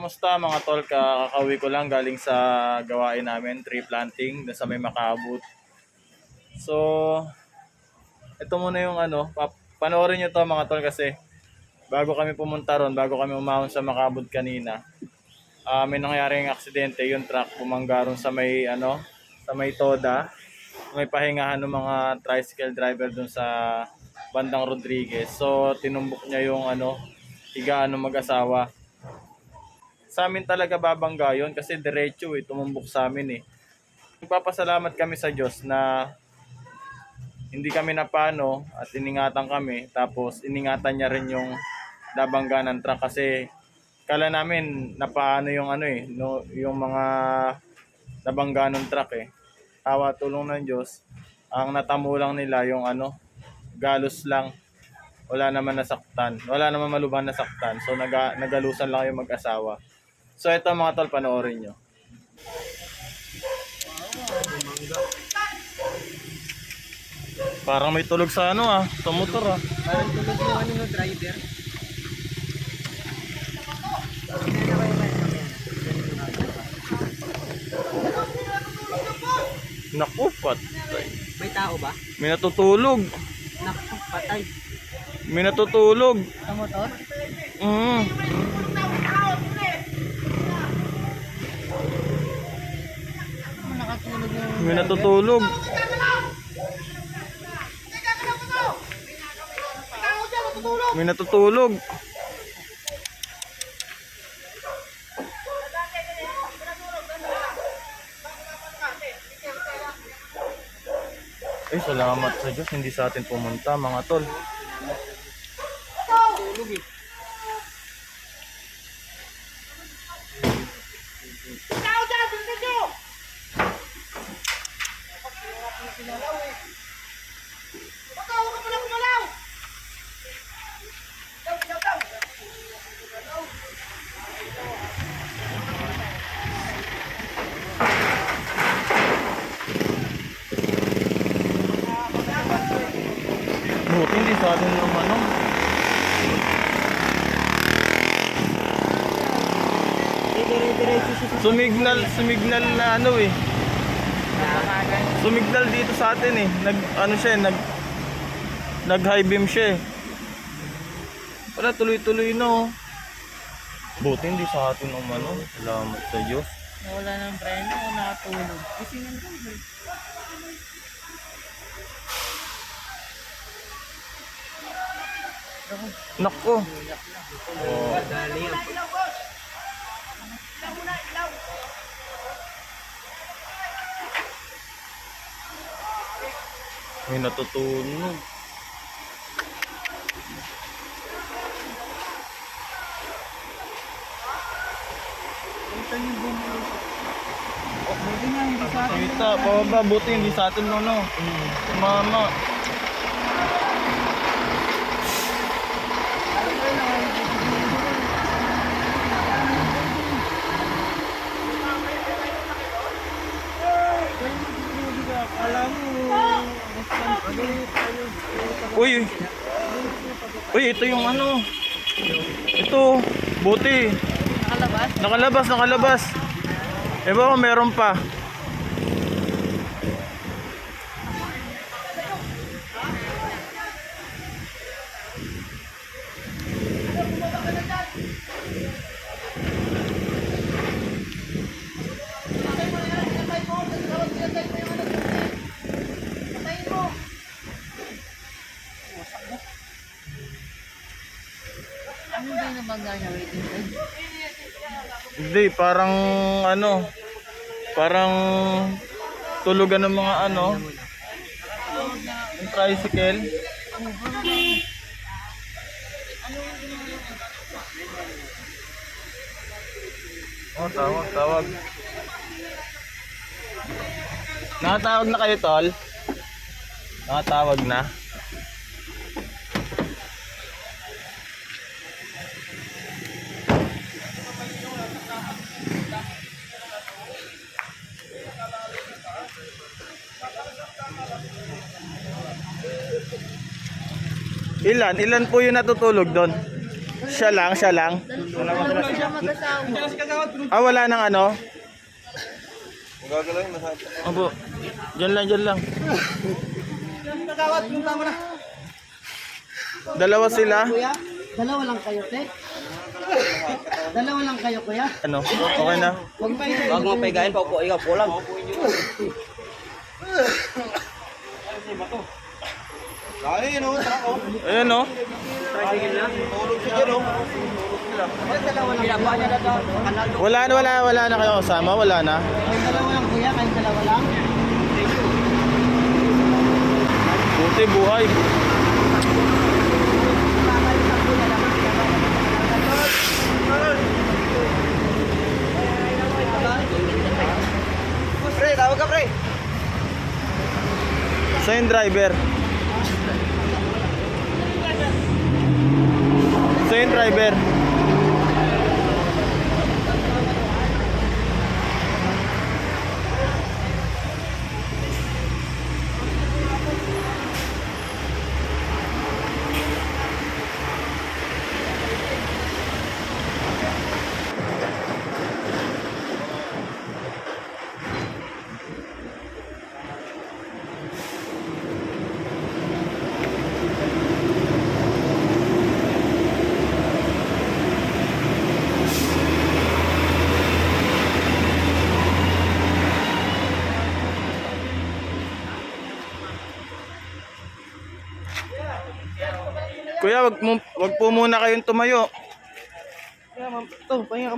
kamusta mga tol? Kakauwi ko lang galing sa gawain namin, tree planting sa may Makabut. So, ito muna yung panoorin nyo to mga tol kasi bago kami pumunta ron, bago kami umahon sa Makabut kanina, may nangyaring aksidente, yung truck bumangga ron sa may Toda. May pahingahan ng mga tricycle driver dun sa bandang Rodriguez. So, tinumbok niya yung higaan ng mag-asawa. Sa amin talaga babangga yun kasi diretso tumumbok sa amin eh. Nagpapasalamat kami sa Diyos na hindi kami napano at iningatan kami. Tapos iningatan niya rin yung nabangga ng truck kasi kala namin napaano yung yung mga nabangga ng truck eh. Tawa tulong ng Diyos. Ang natamo lang nila yung galos lang. Wala naman nasaktan. Wala naman malubhang nasaktan. So nagalusan lang yung mag-asawa. So ito mga tol, panoorin nyo. Parang may tulog sa sa motor Parang tulog yung driver. Naku, patay. May tao ba? May natutulog. Naku, patay. May natutulog. Sa motor? Nakatulog yung May natutulog. May natutulog. Ay, salamat sa Diyos, hindi sa atin pumunta mga tol. tulog eh. Buti hindi sa atin yung sumignal na sumignal dito sa atin eh. Nag high beam siya eh. Wala, tuloy-tuloy na Buti hindi sa atin salamat sa Diyos. Wala ng preno o nakatulog. Kasi nga Nako. dali yan. May natutunog. Ito yung bumulog. Buti nga hindi sa atin. Kita, pababa, buti hindi sa atin Mama. Uy. Uy, ito yung Ito, buti. Nakalabas. Eba ko meron pa. Ano ba yung nabangga niya? Waiting shed? Hindi, parang parang tulugan ng mga yung tricycle. Tawag. Nakatawag na kayo, tol? Nakatawag na. Ilan po yung natutulog doon? Siya lang. Dalawa sila mag-asawa. Hindi si kagawad. Ah, wala nang ano? Magagalaw yung masabi. Opo. Diyan lang, diyan lang. Kagawad, punta mo na. Dalawa sila. Kuya, dalawa lang kayo, te. Dalawa lang kayo, kuya. Ano? Okay na. Huwag mo paigayin, paupo, ikaw po lang. Ay, no, tao. Ayan oh. Tulog siya, no? Dalawa lang. Ginagawa niya na daw. Wala na kayo kasama, wala na. Kayong dalawa lang, kuya. Kayong dalawa lang. Buti buhay. Pre, tawag ka, pre. Sa yung driver. Sa yung driver. Kuya, wag po muna kayong tumayo. Ito, pahinga ka